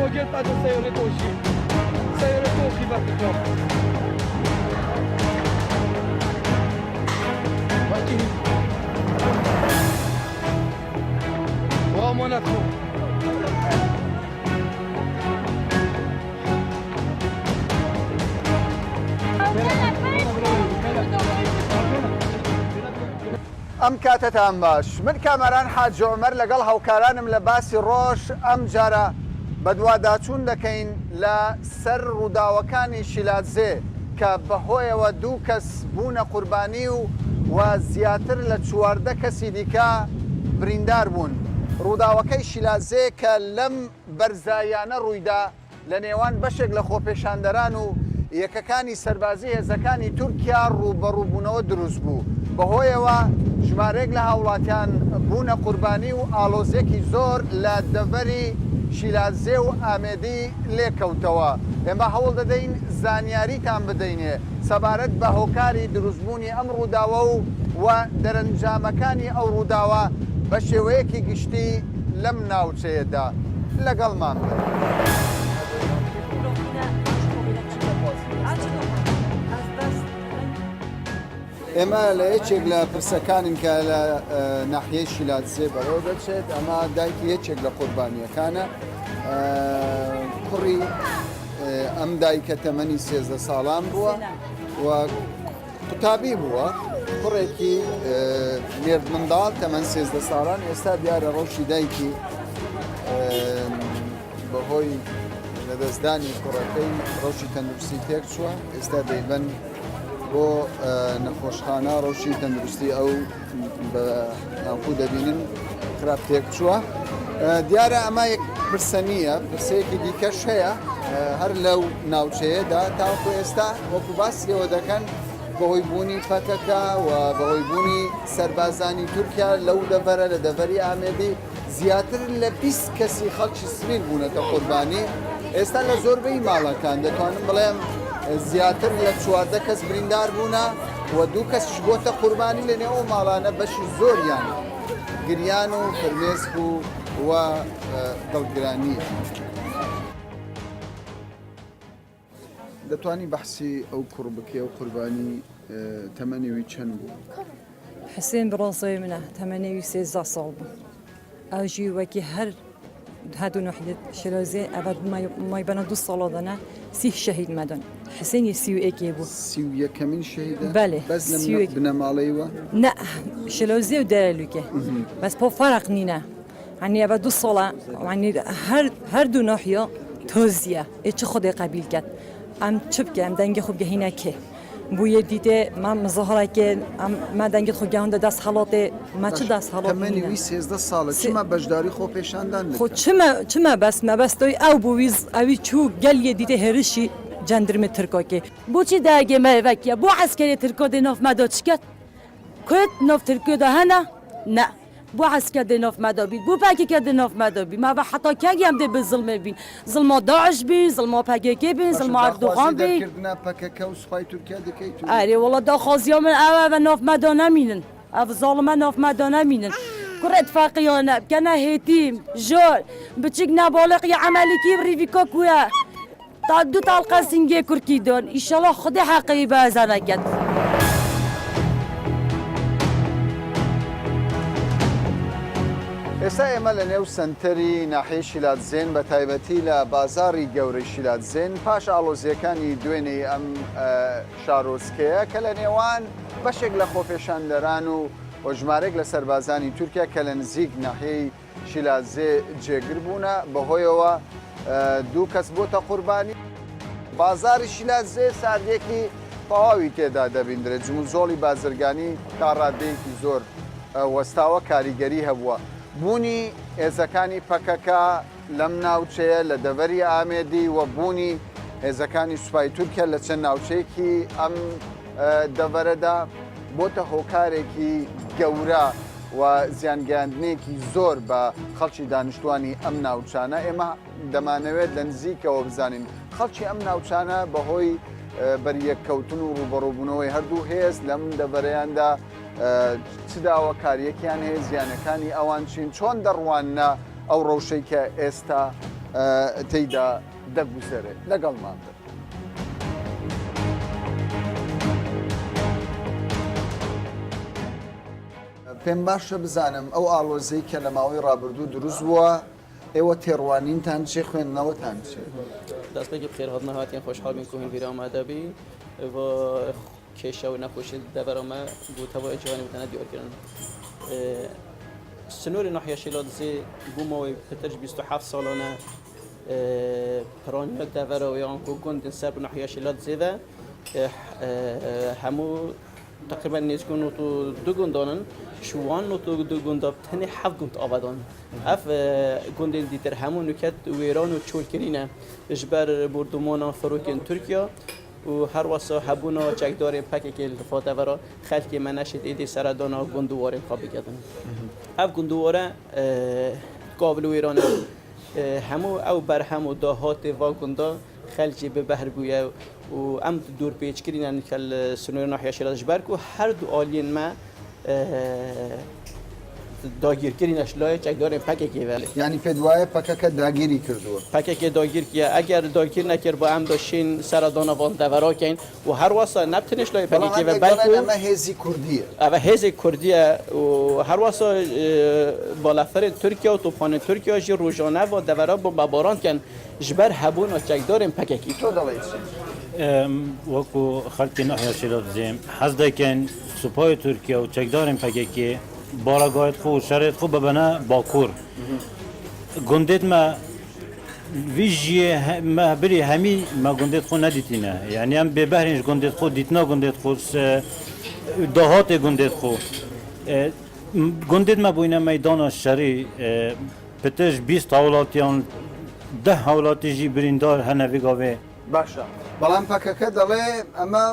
وجدت هذا سيارة وشي سيارة وشي بكتب ومنكم ئەم کاتتان باش من کامەران حاج عومەر لەگەڵ هاوکارانم لە باسی ڕۆژ ئەم جارە بەدواداچوون دەکەین لە سەر ڕووداوەکانی شیلاتزێ کە بەهۆیەوە دوو کەس بوونە قوربانی و زیاتر لە 14 کەسی دیکە بریندار بوون. ڕووداوەکەی شیلاتزێ کە لەم بەرزایانە ڕوویدا لە نێوان بەشێک لە خۆپێشاندەران و یەکەکانی سەربازی هێزەکانی تورکیا ڕووبەڕووبوونەوە دروست بوو. بەهۆیەوە ژمارەیەک لە هاوڵاتیان بوونە قوربانی و ئالۆزێکی زۆر لە دەڤەری شیلاتزێ و ئامێدی لێکەوتەوە. ئێمە هەوڵ دەدەین زانیاریتان بدەینێ سەبارەت بە هۆکاری دروستبوونی ئەم ڕووداوە و دەرەنجامەکانی ئەو ڕووداوە بە شێوەیەکی گشتی لەم ناوچەیەدا لەگەڵمان بن. ئێمە لە یەکێک لە پرسەکانین کە لە ناحیەی شیلاتزێ بەڕێوە دەچێت ئەمە دایکی یەکێک لە قوربانیەکانە کوڕی ئەم دایکە تەمەنی 13 ساڵان بووە و قوتابی بووە کوڕێکی مێرد منداڵ تەمەن 13 ساڵان ئێستا دیارە ڕۆژی دایکی بەهۆی لەدەستدانی کوڕەکەی ڕۆژی تەندروستی تێک چووە ئێستا دەیبەن بۆ نەخۆشخانە ڕۆژی تەندروستی ئەو بە ناوخۆ دەبینن خراپ تێک چووە. دیارە ئەمە یەک پرسە نییە پرسەیەکی دیکەش هەیە هەر لەو ناوچەیەدا تاوەکو ئێستا وەکو باسیەوە دەکەن بەهۆی بوونی پەتەکە و بەهۆی بوونی سەربازانی تورکیا لەو دەڤەرە لە دەڤەری ئامێدی زیاتر لە 20 کەسی خەڵکی سڤیل بوونەتە قوربانی. ئێستا لە زۆربەی ماڵەکان دەتوانم بڵێم زیاتر لە 14 کەس بریندار بوونە و دوو کەسش بۆتە قوربانی لە نێو ماڵانە بەشی زۆریان گریان و فرمێسک و دڵگرانیە. دەتوانی بەحسی ئەو کوڕ بکەی ئەو قوربانی تەمەنیوی چەند بوو؟ حسێن بڕۆزەوەی منە تەمەنێوی 13 ساڵ بوو. ئەوژی وەکی هەر هادو نحدد شلازي أبد ما يبنى دو صلاة دنا سيه شهيد مدن حسين يسيو إكيبو سيو كمين شهيدة بله بس لما بنا ماليوه لا شلازي ودلالوكه بس بو فرق نينا يعني أبد دو صلاة يعني هر دو ناحية توزية إيش خدي قبيل كات أم شبكة أم دنگ خوب جهينا كه بوی دیده من مظاهره که من دنگت خود جهان دست حالاته ما چه دست حالات تمنی 13 ساله چما بجداری خوب پیشاندن خود چما بس ما بس توی او بویز اوی چو گل یه دیده هرشی جندرم ترکا که بو چی داگه ما وکیا بو عسکری ترکا ده ناف مداد چکت کت ناف ترکا ده هنه نه بو عسكر دي نوف مدابين بو باكي كد نوف مدابين ما حتى كاغي ام دي بالظلم بين ظلم داعش بين ظلم باكي بين ظلم اردوغان بين كردنا باكي وسباي تركيا دكيتو اري والله دا خازيا من اوا نوف مدانا مينن اف ظالم نوف مدانا مينن كره اتفاقيانا كنا هيتيم جول بتشيك نابالغ يا عملي كي بريفيكا كويا تا دو طلقه سنگي كركيدون ان شاء الله خدي حقي بازانا كد ئێستا ئێمە لە نێو سنتەری ناحیەی شیلاتزێن بە تایبەتی لە بازاڕی گەورەی شیلاتزێن پاش ئاڵۆزیەکانی دوێنێ ئەم شارۆچکەیە کە لە نێوان بەشێک لە خۆپێشاندەران و ژمارەێک لە سەربازانی تورکیا کە لە نزیک ناحیەی شیلاتزێ جێگر بوونە بەهۆیەوە دوو کەس بۆتە قوربانی. بازاری شیلاتزێ ساردێکی تەواوی تێدا دەبیندرێت جموزۆڵی بازرگانی تا ڕادەیەکی زۆر وەستاوە کاریگەری هەبووە. بوونی هێزەکانی پەکەکە لەم ناوچەیە لە دەڤەری ئامێدی و بوونی هێزەکانی سوپای تورکیا لە چەند ناوچەیەکی ئەم دەڤەرەدا بۆتە هۆکارێکی گەورە و زیانگەیاندنێکی زۆر بە خەڵکی دانیشتوانی ئەم ناوچانە. ئێمە دەمانەوێت لە نزیکەوە بزانین خەڵکی ئەم ناوچانە بەهۆی بەریەککەوتن و ڕوبەڕووبوونەوەی هەردوو هێز لەم دەڤەرەیاندا چ داواکاریەکیان هەیە زیانەکانی ئەوان چین چۆن دەڕوانە ئەو ڕەوشەی کە ئێستا تێیدا دەگوزارێت لەگەڵمان بن. پێم باشە بزانم ئەو ئاڵۆزەی کە لە ماوەی ڕابردوو دروست بووە ئێوە تێڕوانینتان چێ خوێندنەوەتان چێ؟ دەستپێکی بخێرهاتنە هاتیان خۆشحاڵبین کوهین بیرامادەبی و کێشە و نەخۆشی دەبەرەمە بووتەوە جوانی بتەنە دیۆرکردن. سنووری ناحیە شیلاتزێ بوومەوەی پتەر 27 ساڵانە پرۆنیۆ دەبەرەوە یان کو گوندن سەر بە ناحیە شیلاتزێدا هەموو تقریبا نێزگون و دو گوندانن شوان و دو گوندا تنی 7 گوند آبادان اف گوندین دیتر همون نکات ویران و چولکرینه اجبار بردمانا فروکن ترکیه و هر واسه حبونا چکدار پکی که التفاته ورا خلقی منشد ایدی سردانا گندواره خوابی کردن اف گندواره قابل ویرانه همو او بر همو دهات و گندا خلقی به بحر بویه و ام دور پیچ کردن کل سنوی ناحیه شیراز اجبار کو هر دو آلین ما داگیرکردنش لای چکدار پککی ولی یعنی پێت وایە پەکەکە داگیری کردووە پککی داگیر کیه اگر داگیر نکرد با هم داشتین سردان وان دورا کن و هر واسه نبتنش لای پککی و بلکه ئەمە هێزی کوردیە اوه هز کردیه و هر واسه بالافر ترکیه و طوفان ترکیه جی روزانه و دورا با باران کن جبر هبون و چکدار پککی تۆ دەڵێیت وەکو خەڵکی ناحیە شیرازێ حەز دەکەن سوپای تورکیا و چەکدارên پەکێکێ بارەگایەت خۆ و شەرێت خۆ ببەنە باکوور گوندێت مە ویژیە بری هەمی مە گوندێت خۆ نەدیتینە یعنی ئەم بێبەرێنش گوندێت خۆ دیتنا گوندێت خۆ داهاتێ گوندێت خۆ گوندێت مە بووینە مەیدانە شەری پتەش 20 هاوڵاتیان 10 هاوڵاتیژی بریندار هەنەڤێگاوێ باشە بەڵام پەکەکە دەڵێ ئەمە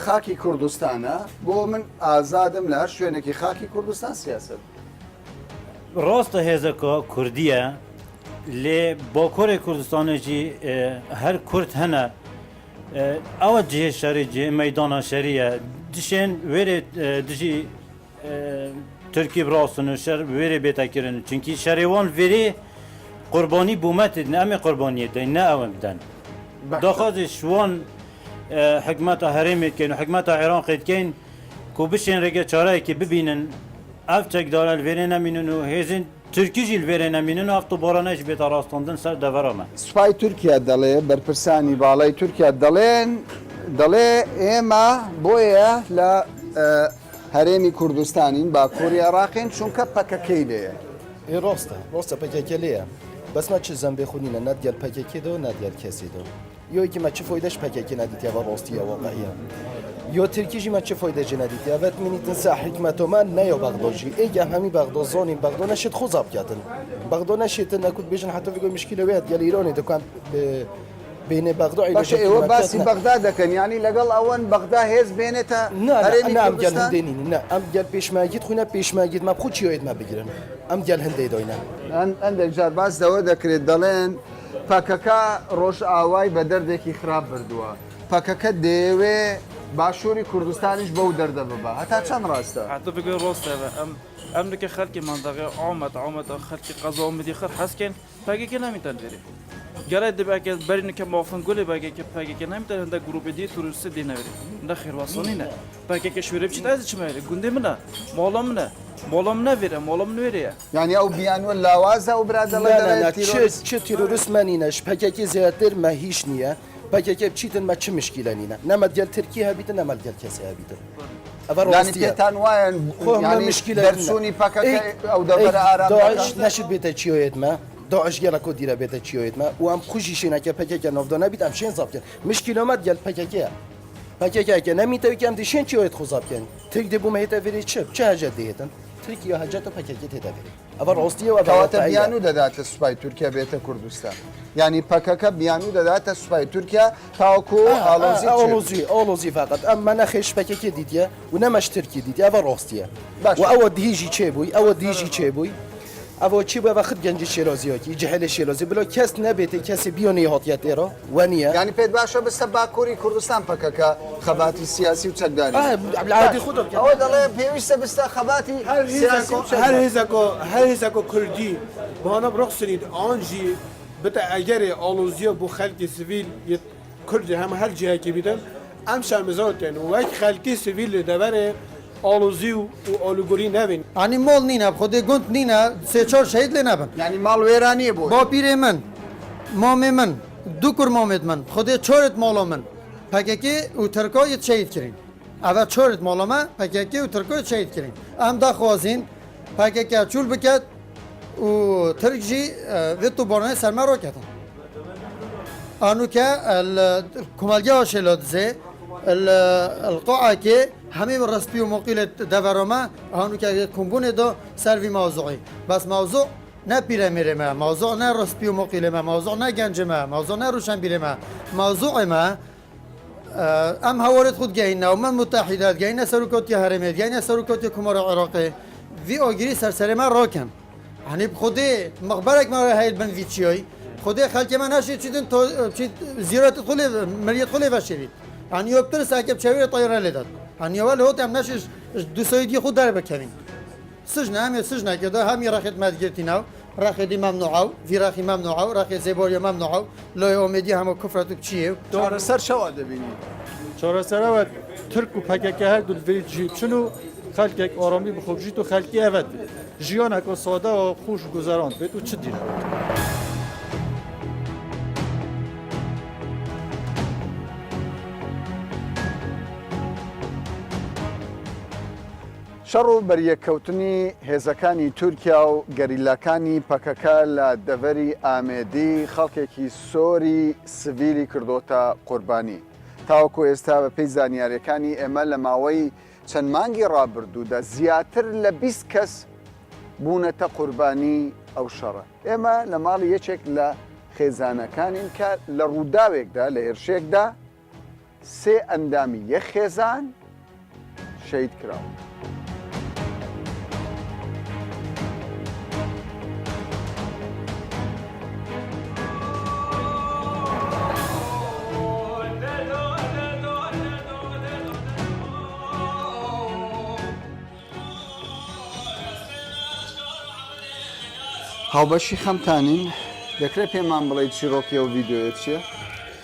خاکی کوردستانە بۆ من ئازادم لە هەر شوێنێکی خاکی کوردستان سیاست ڕاستە هێزەکە کوردیە لێ باکۆرێ کوردستانێکی هەر کورد هەنە ئەوە جێ شەری جێ مەیدانە شەریە دشێن وێرێ دژی تورکی بڕاستن و شەر وێرێ بێتەکردن چونکی شەرێوان وێرێ قوربانی بوومەتت ئەمێ قوربانیە دەین نە ئەوە بدەن داخوازی شوان حکمت هەرێمێت کەین و حکمت عێران قێتکەین کو بشێن ڕێگە چارەیەکی ببینن ئەف چەکدارە لێرێ نەمینن و هێزن تورکیژی لێرێ نەمینن و ئەفتوبارانەش بێتە ڕاستاندن سەر دەڤەرەمە سوپای تورکیا دەڵێ بەرپرسانی باڵای تورکیا دەڵێ ئێمە بۆیە لە هەرێمی کوردستانین باکووری عێراقین چونکە پەکەکەی لێیە ڕاستە پەکێکە لێیە بەسمە چ زەمبێ خونینە نەتگەل پەکێکێدەوە نەتگەل کەسێدەوە یۆکی مە چ فۆیدەش پەکێکی نەدیتیەوە ڕاستیە واقعیە یۆ ترکیژی مە چ فۆیدەجی نەدیتیە بەت منیتن سا حکمەتۆمان نەیە بەغدۆژی ئێگەم هەمی بەغدۆ زۆنین بەغدۆ نەشێت خۆزا بکاتن بەغدۆ نەشێتن نەکوت بێژن حتە بگۆ مشکلەوەیەت گەل ئیرۆنی دەکان بینێ بەغدۆ باشە ئێوە باسی بەغدا دەکەن ینی لەگەڵ ئەوەن بەغدا هێز بێنێتە هەرێمی کوردستان ئەم گەل پێشماگیت خوینە پێشماگیت مە خوچیۆیت مە بگرن ئەم گەل هەندەی دۆینە ئەندێک جار باس دەوە دەکرێت دەڵێن پەکەکە ڕۆژ ئاوای بە دەردێکی خراپ بردووە پەکەکە دەیەوێ باشووری کوردستانیش بەو دەردە ببە هەتا چەند ڕاستە حتى بقول روستا ام لك خلقي منطقه عومت خلقي قضاء مدي خر حسكن باقي كنا ميتان فري جرى دبا كي برين كم موفن قولي باقي كي نمتن هندا جروب دي تورست دي نوري نخير وصلنا باقي كي شوري بشي تاز چمايري گوندي منا مولم نويره مولم نويره يعني او بيانو لاوازه او برادله لا چه تيرورست منينش باقي زياتر ما هيش نيه باقي بچيتن ما چه مشكله نينا نما ديال تركيا بيت نما ديال كاسيا بيت يعني تيتان وين يعني مشكله درسوني باكا او دبر عرب داعش نشد بيت چيويت ما داعش گلا کو دیره بيت چيويت ما و ام خوشيشينا که پاكا نوفدانا بيت ام شين صاب كن مشكله ما ديال باكا که نميتو كم دي شين چيويت خوزاب كن تك دي بو مهيتا فري چه حاجه ديتن تركيا حاجه تو باكا تيتا فري اول راستيه و كواتا بيانو دادات سوباي تركيا بيت كردستان يعني باكا بيانو دادات سوباي تركيا تاكو الوزي فقط اما انا خش باكا ديتيا ونمش تركي ديتيا اول راستيه و اول ديجي چه بوي اوا چی به وقت گنج شیرازی ها کی جهل شیرازی بلا کس نبیته کسی بیانی هاتیت ایرا ونیه یعنی پێت باشە بستە باکووری کوردستان پەکەکە خەباتی سیاسی و چەکداری عادی خودم ئەوە دەڵێ پێویستە بستە خەباتی سیاسی و هر هزاکو کردی بانا برخصنید آنجی بتا اگر آلوزیا بو خلق سیویل کردی هم هر جهه که بیدن ام شرمزاتن و یک خلقی سیویل دبره آلوزی و آلوگوری نبین یعنی مال نینه خود گند نینه سه چهار شهید لی نبن یعنی ماڵ وێرانیە بۆ با پیر من مام من دو کور مامد من خود چهارت مالا من پککی و ترکای شهید کرین اول چهارت مالا من پککی و ترکای شهید کرین ام دا خوازین پککی چول بکد و ترک جی و تو بارنه سرما رو کردن آنو که کمالگه هاشلات زی القاعة که همه رسپی و مقیل دورامه آنو که کمبونه دا سروی موضوعی بس موضوع نه پیره میره ما موضوع نه رسپی و مقیل ما موضوع نه گنج ما موضوع نه روشن بیره ما موضوع ما ام هوارد خود گهینه و من متحدات گهینه سروکاتی هرمید گهینه سروکاتی کمار عراقی وی آگیری سرسر ما راکن یعنی خودی مخبرک ما هایل بن وی چیایی خودی خلک من نشید چیدن تو زیارت خلی ملیت خلی بشید یعنی اکتر ساکب چویر طیاره لیداد یعنی اول هوت هم نشش دو سایدی خود در بکنیم سجن همه سجن کده همی راخت مدگرتی نو راخدی ممنوعه وی راخی ممنوعه راخی زباری ممنوعه لای امیدی همه کفرتو چیه چارەسەر شەوا دەبینی چارەسەر و ترک و پکک هر دو ویل جی چونو خلک آرامی بخوبجی تو خلکی اول جیانک و ساده و خوش گذراند بید و چه دیر شەڕ و بەریەکەوتنی هێزەکانی تورکیا و گەریلاکانی پەکەکە لە دەڤەری ئامێدی خەڵکێکی سۆری سڤیلی کردۆتە قوربانی تاوەکو ئێستا بە پێی زانیاریەکانی ئێمە لە ماوەی چەند مانگی ڕابردوودا زیاتر لە 20 کەس بوونەتە قوربانی ئەو شەڕە ئێمە لە ماڵی یەکێک لە خێزانەکانین کە لە ڕووداوێکدا لە هێرشێکدا سێ ئەندامی یەک خێزان شەید کراوە هاوبەشی خەمتانین دەکرێت پێمان بڵێیت چیرۆکی ئەو ڤیددیۆیە چییە؟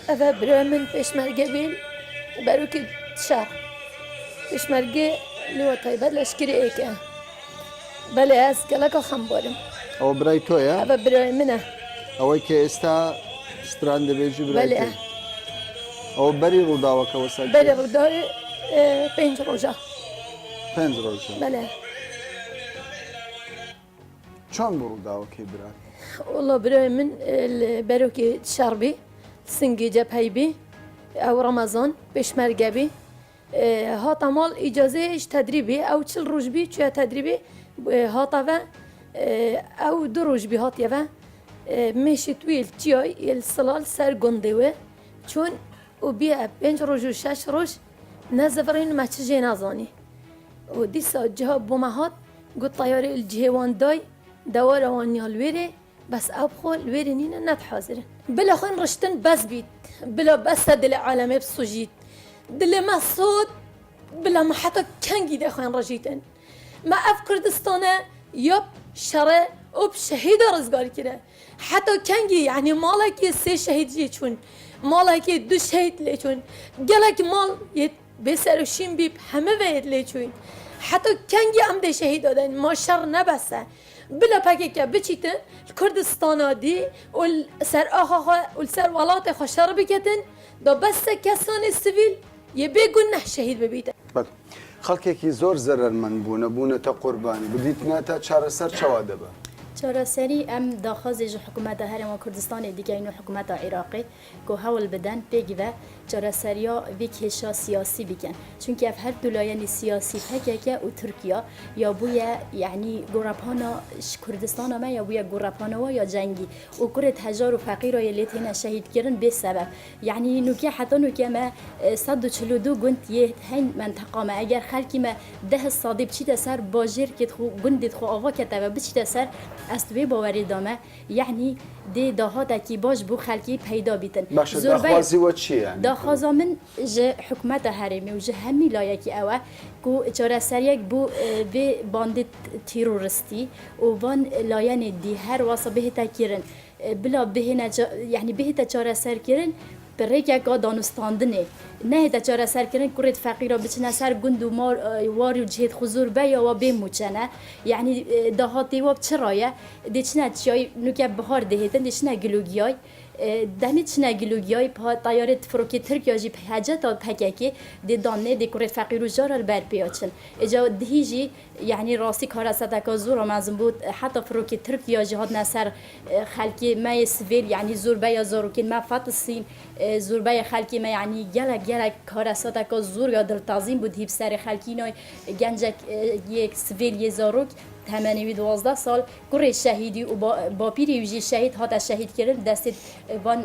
ئەvە برای من پێشمەرگە بین بەروکی شار پێشمەرگێ لێوە تایبەت لەشکری ئێکە بەڵێ ئەس گەلەکە خەم بۆرم ئەوە برای تۆیە؟ ئەvە برای منە ئەوەی کە ئێستا ستران دەبێژی برای بەڵێ ئەوە بەری ڕووداوەکەوە سەر بەرێ ڕووداوی 5 ڕۆژە 5 ڕۆژە بەڵێ چۆن بۆ ڕووداوەکەی برا؟ والله برای من بەروکی شاربی سنگی جەبهەیبی ئەو ڕەمەزان پێشمەرگەبی هاتە ماڵ ئیجازەیەش تەدریبی ئەو چل ڕۆژبی چوە تەدریبی هاتەوە ئەو دو ڕۆژبی هاتیەوە مێشی تویل چیای سڵال سەر گۆندێوێ چۆن و بیە 5 ڕۆژ و 6 ڕۆژ نەزەڤڕین مەچ ژێ نازانی و دیسا جها بۆمە هات گوت طیارە جهێوان دای دەوەرەوانیا لێرێ بەس ئەو بخۆ لێرە نینە نەتحازرن بلا خوێن ڕشتن بەس بیت بلا بەسە دلە عالەمێ بسوژیت دلێ مە سۆت بلا مە حەتە کەنگی دەخوێن ڕژیتن مە ئەف کوردستانە یۆب شەڕێ ئۆب شەهیدە ڕزگار کرە حەتە کەنگی یعنی ماڵێکی سێ شەهیدجی چوون ماڵێکی دو شەهید لێ چوون گەلێکی ماڵ بێسەر و شین بیب هەمە وێت لێ چوین حەتە کەنگی ئەم دێ شەهید دادن ما شەڕ نەبەسە بلا پکێکە بچیتن کوردستانە دی و سەر ئاخا و سەر وڵاتێ خۆ شەڕ بکەتن دا بەسە کەسانی سیڤیل یە بێگون نە شەهید ببیتە خەڵکێکی زۆر زەرەرمەند بوونە بوونەتە قوربانی بدیتناتە چارەسەر چاوا دەبە چارەسەری ئەم داخوازێژ حکوومەتە هەرێمە کوردستانی دیگەین و حکوومەتە عێراقی کۆ هەوڵ بدەن پێگیڤە چارەسەریە وی کێشا سیاسی بکەن چونکی ئەف هەر دوولایەنی سیاسی پەکێکە و تورکیا یا بووە یعنی گۆڕەپانە کوردستانەمە یا بووە گۆڕەپانەوە یا جەنگی و کورد هەژار و فەقیرە لێت هێنە شەهیدکردن بێ سەبەب یعنی نوکە حتا نوکەمە 142 گوند یە هەین منتەقامە ئەگەر خەلکیمە 10 سادی بچیتە سەر باژێر کێت خو گوندێت خۆ ئاوا کەتەوە بچیتە سەر استوی باوری دامه یعنی دی دهاتی باش بو خلکی پیدا بیتن باشه داخوازی و چی یعنی داخوازا من جه حکومت هرمی و جه همی لایکی اوه کو چاره سریک بو به باند تیروریستی و وان لایان دی هر واسه بهتا کیرن بلا بهنا یعنی بهتا چاره سر کیرن برای که دانستاندنه نه تا چاره سر کردن کرد فقیرا بچنه سر گند و مار واری و جهت خزور بیا و بیم موچنه یعنی دهاتی و چرایه دیچنه چیای نوکه بهار دهیتن دیچنه گلوگیای دمی چنه گلوگیای پا طیاره فروکی ترکیه جی حاجت تا پککی دی دانه دی کرد فقیرو جارال بر پیاچن اجا دهیجی یعنی راستی کار است که زور مازن بود حتی فروکی ترکیه جهاد نصر خلکی ما سویل یعنی زور بیا زوروکین ما فاتسین زور بیا خلکی ما یعنی گلک کار است که زور یا دلتازم بود هیچ سر خلکی نای گنجک یک سویل یه زاروک 12 سال کره شهیدی و با پیری ویژه شهید هات شهید کردن دست وان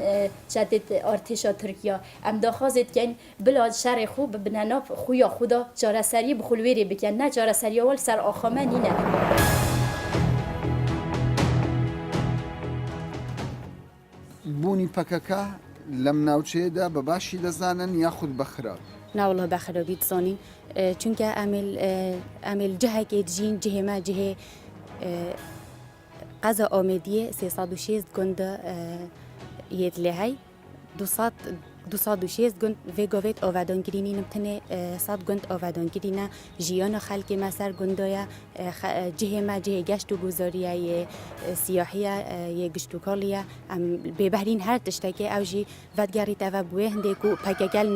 جدید ارتشا ترکیه ام داخازید که بلاد شر خوب بنناف خویا خدا چاره سری بخلویری بکن نه چاره سری اول سر آخامه نینه بوونی پەکەکە لەم ناوچەیەدا بە باشی دەزانن یاخود بەخراو ناوڵە بەخرەوی دزانین چونکە ئەمیل جەهەکێ دژین جهێمە جهێ قەزە ئۆمێدیە 306 گوندە یەت لێ هەی 206 گوند vê govêt avadangirînî tune 100 gund avadangirîne jiyana xelkê me ser gundoya cihê me cihê geşt û guzariya yê siyahiya yê giştûkaliya em bêbehrîn her tiştekê ew jî vedgerît eve bûyê hindê ku pekegel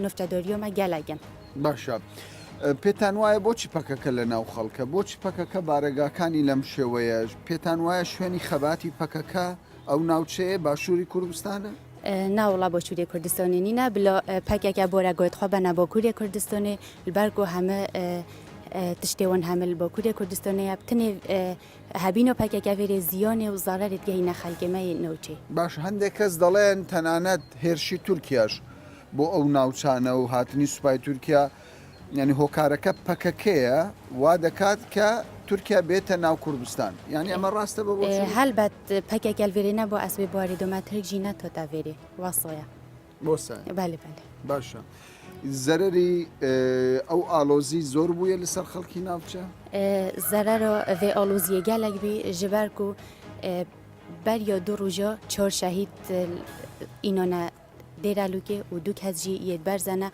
navçedariya me gelek in. باشە پێتان وایە بۆچی پەکەکە لە ناو خەڵکە بۆچی پەکەکە بارەگاکانی لەم شێوەیە پێتان وایە شوێنی خەباتی پەکەکە ئەو ناوچەیە باشووری کوردستانە؟ ناوڵا باشووری کوردستانی نینە بلا پەکێکە بۆرە گوێتخوا بەنە باکووری کوردستانی بەرگ و هەمە تشتێوان هەمل باکووری کوردستانەیە بتنێ هەبین و پەکێکە وێرێ زیانێ و زارەرێت گەهینە خەلکێمەی نەوچێ باش هەندێک کەس دەڵێن تەنانەت هێرشی تورکیاش بۆ ئەو ناوچانە و هاتنی سوپای تورکیا یعنی هۆکارەکە پەکەکەیە وا دەکات کە تورکیا بێتە ناو کوردستان یعنی ئەمە ڕاستە بە هەلبەت پەکێکەل وێرێنە بۆ ئەسوێ بواری دۆمە ترک ژی نەتۆتا وێرێ واسۆیە بۆ باشە زەرری ئەو ئالۆزی زۆر بووە لەسەر خەڵکی ناوچە زەرەرە vê ئالۆزیە gelek bî ji ber ku beriya du rûja çar şehîd înane dêrelûkê û du kes jî yê berzene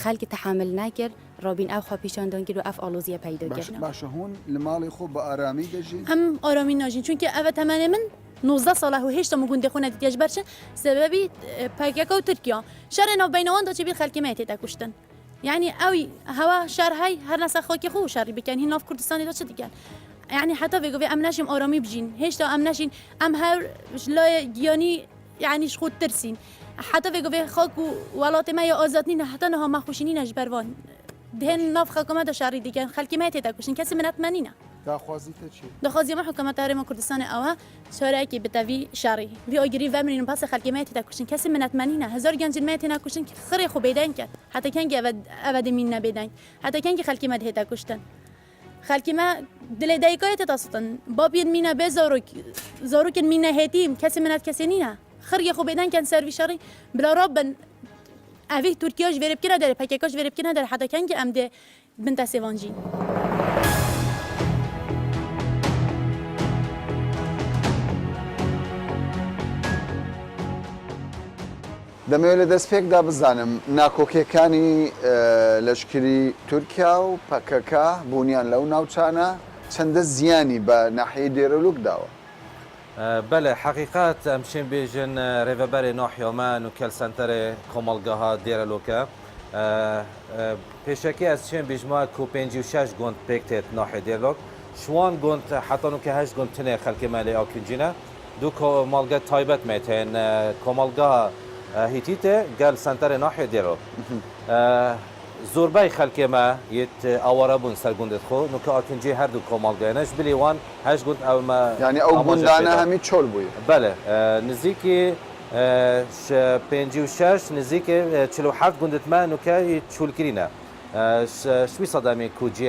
xelkê tehamil nekir rabîn ew xwe pîşandangir û ev aloziyê peyda kir. باشە hûn li malê xwe bi aramî dejîn em aramî najîn çünkü ev temenê min 19 sala û hêşta min gundê xwe nedîtiye ji ber çi sebebî PKK û Tirkiya şerê navbeynawan da çi bîr xelkê me tê te kuştin. Yani ew hewa şer hey her nesa xwekê xwe û şerî bikin hîn nav Kurdistanê da çi dikin. Yani heta vê govê em neşîm aramî bijîn hêşta em neşîn em her ji layê giyanî yani ji xwe tirsîn. حتی وی گوی خاک و ولات ما یا آزاد نینه حتی نه ما خوشی نینه جبروان دهن ناف حکومت شهری دیگه خلکی ما تیتا کشین کسی منت منینه داخوازیتە چی داخوازی ما حکومت هرم کردستان اوه شهری کی بتوی شهری وی آگری و منین پس خلکی ما تیتا کشین کسی منت منینه هزار گنج ما تینا کشین خری خو بیدن کرد حتی کنگی ابد مین نبیدن حتی کنگی خلکی ما تیتا کشتن خلکی ما دل دایکای تاسطن بابین مینا به زاروک مینا هتیم کسی منت کسی نینه خرج خو بدن كان سيرفيشري بلا ربن افي تركيا جو فيرب كنا دار باكيكاش فيرب كنا دار حتى كان ام دي بنت سيفانجي دەمەوێت لە دەستپێکدا بزانم ناکۆکیەکانی لەشکری تورکیا و پەکەکە بوونیان لەو ناوچانە چەندە زیانی بە ناحیەی دێرەلوک داوە بله حقیقت امشین بیجن ریوبر ناحیامان و کل سنتر کمالگاه دیرلوکه پیشکی از چین بیجما کو 56 گوند پیکتت ناحیه دیرلوک شوان گوند حتی نو که 8 گوند تنه خلک مالی آکنجینه دو کمالگاه تایبت میتین کمالگاه هیتیته گل سنتر ناحیه دیرلوک زوربای خلک ما یت آواره بون سرگوندت خو نو که آکنجی هر دو کمالگاه نش بلی وان 8 گوند او ما یعنی او گوندانه همی چول بوی بله نزدیکی 56 نزدیکی 47 گوندت ما نو که چول کرینه شوی صدامی کوجی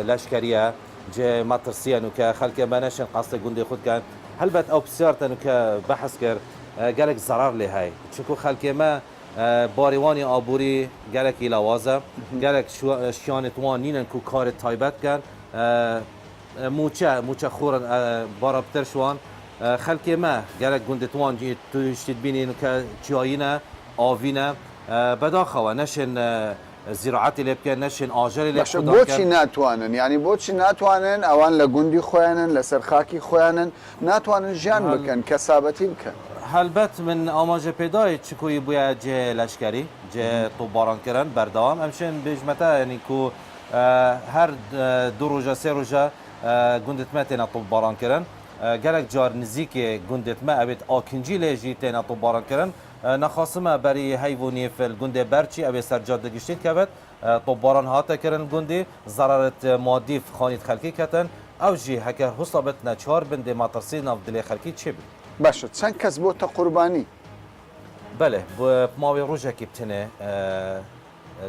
لشکریه جه ماترسیان و که خلک منشن قصد گنده خود کن هلبت او بسیارتن و که بحث کرد گلک ضرر لی های چون خلک ما باریوانی آبوری گلک ایلوازه گلک شیانتوان نینن که کار تایبت کن موچه خورن بارابتر شوان خلک ما گلک گندتوان توشتید بینین که چیایینه آوینه بداخوه نشن زراعتی لێ بکەن نەشێن ئاژەری لێ بۆچی ناتوانن یعنی بۆچی ناتوانن ئەوان لە گوندی خۆیانن لەسەر خاکی خۆیانن ناتوانن ژیان بکەن کەسابەتی بکەن هەلبەت من ئاماژە پێدای چکوی بووە جێ لەشکری جێ تۆبارانکردن بەردەوام ئەمشێن بێژمەتە ینی کو هەر دوو ڕۆژە سێ ڕۆژە گوندتمە تێنە تۆبارانکردن gelek car nizîkê gundê me evê akîncî lê jî têne topbarankirin nexwasime berî heyvoniyê fil gundê berçî evê sercad digiştî dikevit topbaran hate kirin gundê zeraret madî xanît xelkî ketin ew jî heke husa bitine çar bin dê matirsî nav dilê xelkî çê bin باشە چەند کەس بۆ تە قوربانی بله ماوê rojekê bitine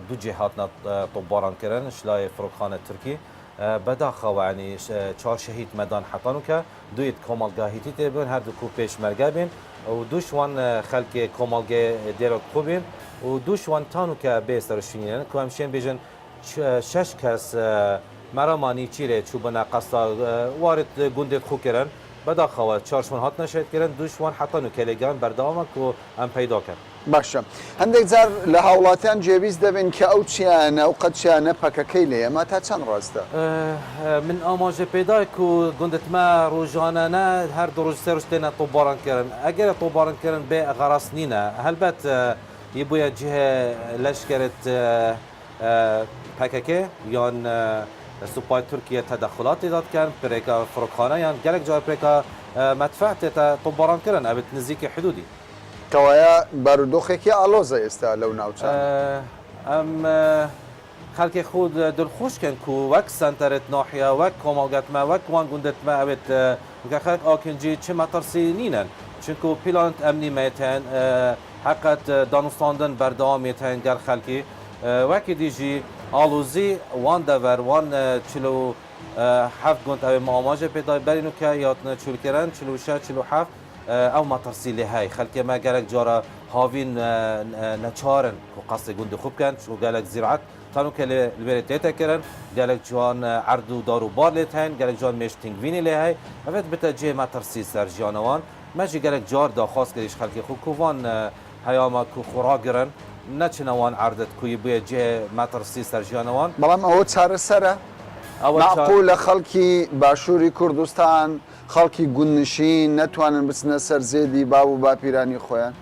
du cê hatine topbarankirin şilayê Firokxanê Tirkî بداخەوە ینی چهار شەهید مەدان حەتانوکە دویت کۆمەڵگاهیتی تێبن هەردوو پێشمەرگە بین و دووشوان خەلکێ کۆمەڵگێ دێرە خوبین و دووشوان تانوکە بێ سەرشینێن کو ئەمشێن بێژن شەش کەس مەرەمانی چیرێ چوبنە قەستا وارد گوندێت خوکردن بداخەوە چارشوان هاتنە شێتکردن دووشوان حەتان و کێلێگان بەردەوامە و ئەم پەیدا کرد باشە هەندێک جار لە هاوڵاتیان جێویست دەبن کە ئەو چیانە ئەو قەتچیانە پەکەکەی لێ ئەمە تا چەند ڕاستە من ئاماژە پێدای و گوندتمە ڕۆژانانە هەر دو ڕۆژ سێ ڕۆژ تێنە تۆبارانکردن ئەگەرە تۆبارانکردن بێ غەڕاست نینە هەلبەت یە بووە جهێ لەشکرت پەکەکێ یان سوپای تورکیە تەدەخڵاتی دادکەن پرێکە فڕۆکخانە یان gelek جار پرێکە مەدفع تێتە تۆبارانکردن ئەبێت نزیکی حدودی کەوایە بارودۆخێکی ئالۆزە ئێستا لەو ناوچە ئەم خەلکی خود دڵخۆشکن و وەک سنتەرت ناحیە وەک کۆمەڵگەتمە وەک وان گوندتمە ئەوێت خەک ئاکنجی چ مەترسی نینن چونکو پیلانت ئەمنی مێتەن حقت دانوستاندن بەردەوامێتەن گەر خەلکی وەکی دیژی ئالوزی وان دەڤەر وان چلو هەفت گوند ئەوێ ماماژە پێدای بەرین و کە یاتنە چولکردن چلو شە چلو هەفت ئەو مەترسی لێ هەی خەلکێمە gelek جارە هاوین نەچارن و قەستی گوندی خوب بکەن و gelek زیرعەت تانوکە لێرێ تێتەکردن gelek جوان عرد و دار و بار لێت هەین gelek جوان مێش تینگڤینی لێ هەی ئەوێت بتە جێ مەترسی سەر ژیانەوان مەژی gelek جار داخواست کردیش خەلکی خو کوڤان هەیامە کو خوڕاگرن نەچنەوان عردت کوی بووە جێ مەترسی سەر ژیانەوان بەڵام ئەوە چارەسەرە معقول لە خەڵکی باشووری کوردستان خەڵکی گوندنشین نەتوانن بچنە سەر زێدی باو و باپیرانی خۆیان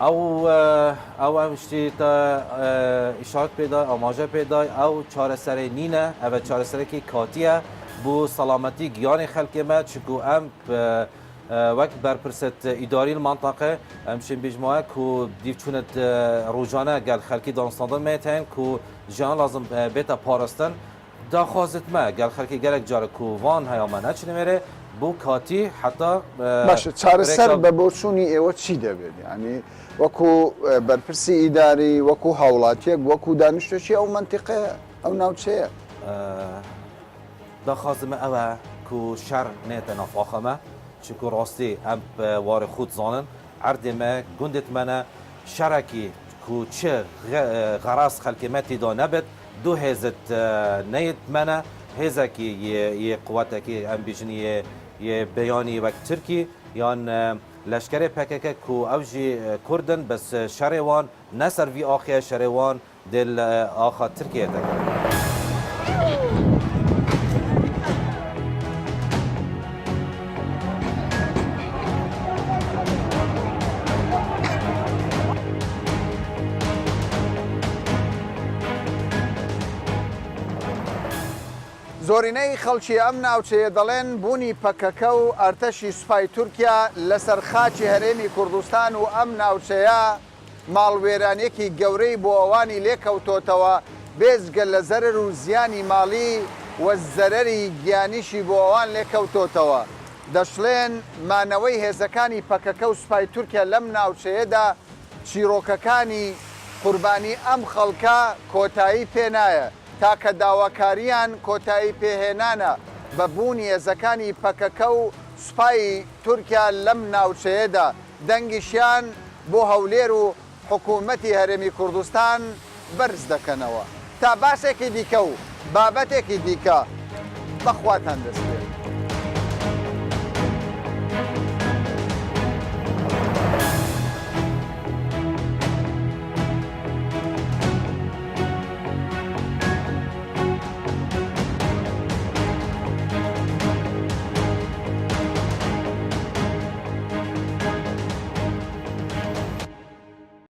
ئەو شتی ئیشارەت پێدای ئاماژە پێدای ئەو چارەسەرەی نینە ئەوە چارەسەرێکی کاتیە بۆ سەلامەتی گیانی خەلکێمە چکو ئەم وەک بەرپرسەت ئیداری منتاقە ئەمشین بێژمایە کو دیفچونت ڕۆژانە گەل خەلکی دانستاندن مێتەن کو ژیان لازم بێتە پاراستن داخوازتمە گەل خەلکی gelek جارە کوڤان هەیامە نەچنەوێرێ بۆ کاتی حتا باشە چارەسەر بە بۆچوونی ئێوە چی دەبێت ینی وەکو بەرپرسی ئیداری وەکو هاوڵاتیەک وەکو دانیشتۆکی ئەو منتیقەیە ئەو ناوچەیە داخوازمە ئەوە کو شەر نێتە نافاخەمە چکو ڕاستی ئەم وارە خود زانن عردێمە گوندتمەنە شەرەکی کو چه غەڕاز خەلکێمەتیدا نەبێت دوو هێزت نەیتمەنە هێزێکی یە قووەتێکی ئەم بیژنی یە بەیانی وەک ترکی یان لەشکرێ پەکەکە کو ئەو ژی کوردن بەس شەرێوان نەسەروی ئاخیە شەرێوان دل ئاخا ترکیەتەکە زۆرینەی خەڵکی ئەم ناوچەیە دەڵێن بوونی پەکەکە و ئەرتەشی سوپای تورکیا لەسەر خاچی هەرێمی کوردستان و ئەم ناوچەیە ماڵوێرانێکی گەورەی بۆ ئەوانی لێکەوتۆتەوە بێزگە لە زەرر و زیانی ماڵی وە زەرەری گیانیشی بۆ ئەوان لێکەوتۆتەوە دەشڵێن مانەوەی هێزەکانی پەکەکە و سوپای تورکیا لەم ناوچەیەدا چیرۆکەکانی قوربانی ئەم خەڵکە کۆتایی پێنایە تاکە داواکاریان کۆتایی پێهێنانە بە بوونی هێزەکانی پەکەکە و سوپای تورکیا لەم ناوچەیەدا دەنگیشیان بۆ هەولێر و حکوومەتی هەرێمی کوردستان بەرز دەکەنەوە تا باسێکی دیکە و بابەتێکی دیکە بەخواتان دەستێت.